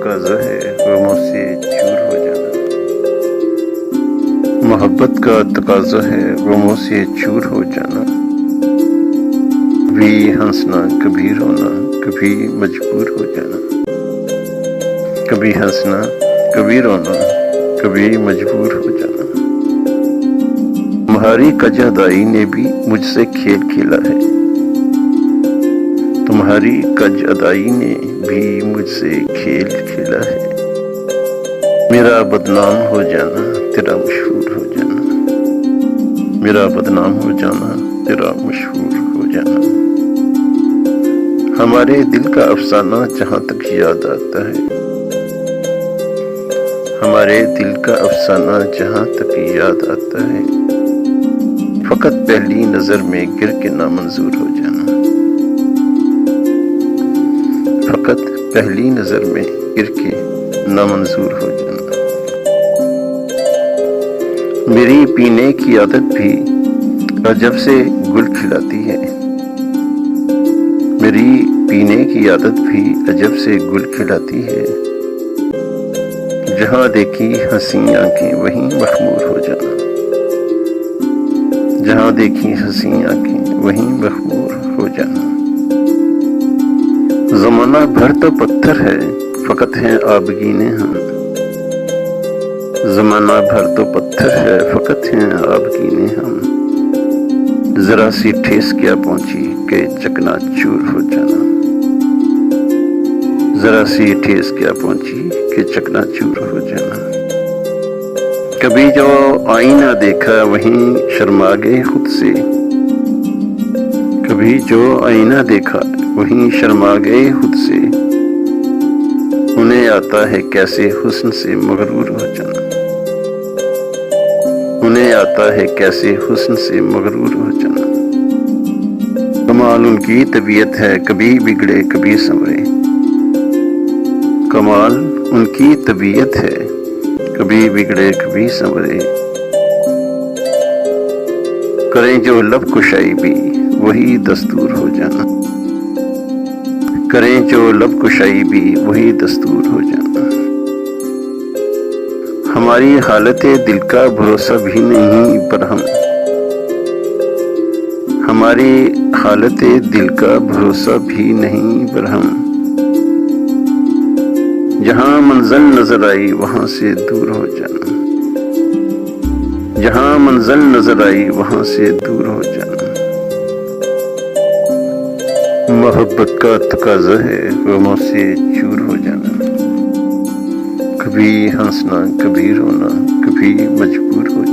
तकाज़ा है गमों से चूर हो जाना। मोहब्बत का तकाज़ा है गमों से चूर हो जाना। कभी हंसना कभी रोना कभी मजबूर हो जाना। कभी हंसना कभी रोना कभी मजबूर हो जाना। तुम्हारी कजादाई ने भी मुझसे खेल खेला है। तुम्हारी कज अदाई ने भी मुझसे खेल खेला है। मेरा बदनाम हो जाना तेरा मशहूर हो जाना। मेरा बदनाम हो जाना तेरा मशहूर हो जाना। हमारे दिल का अफसाना जहाँ तक याद आता है। हमारे दिल का अफसाना जहाँ तक याद आता है। फकत पहली नजर में गिर के नामंजूर हो जाना। फकत पहली नजर में गिर के नामंजूर हो जाना। मेरी पीने की आदत भी अजब से गुल खिलाती है। मेरी पीने की आदत भी अजब से गुल खिलाती है। जहाँ देखी हंसी आंखें वहीं मखमूर हो जाना। जहाँ देखी हंसी आंखें वहीं मखमूर हो जाना। ज़माना भर तो पत्थर है फकत हैं आबगीने हम। ज़माना भर तो पत्थर है फकत हैं आबगीने हम। जरा सी ठेस क्या पहुंची कि चकनाचूर हो जाना। जरा सी ठेस क्या पहुंची कि चकनाचूर हो जाना। कभी जो आईना देखा वहीं शर्मा गए खुद से। कभी जो आईना देखा वहीं शर्मा गए खुद से। उन्हें आता है कैसे हुस्न से मगरूर हो जाना। उन्हें आता है कैसे हुस्न से मगरूर हो जाना। कमाल उनकी तबीयत है कभी बिगड़े कभी संवरे। कमाल उनकी तबीयत है कभी बिगड़े कभी संवरे। करें जो लब कुशाई भी वही दस्तूर हो जाना। करें जो लब कुशाई भी वही दस्तूर हो जाना। हमारी हालत दिल का भरोसा भी नहीं बरहम। हमारी हालत दिल का भरोसा भी नहीं बरहम। जहाँ मंजिल नजर आई वहाँ से दूर हो जाना। जहाँ मंजिल नजर आई वहाँ से दूर हो जाना। मोहब्बत का तकाज़ा है गमों से चूर हो जाना। कभी हंसना कभी रोना कभी मजबूर हो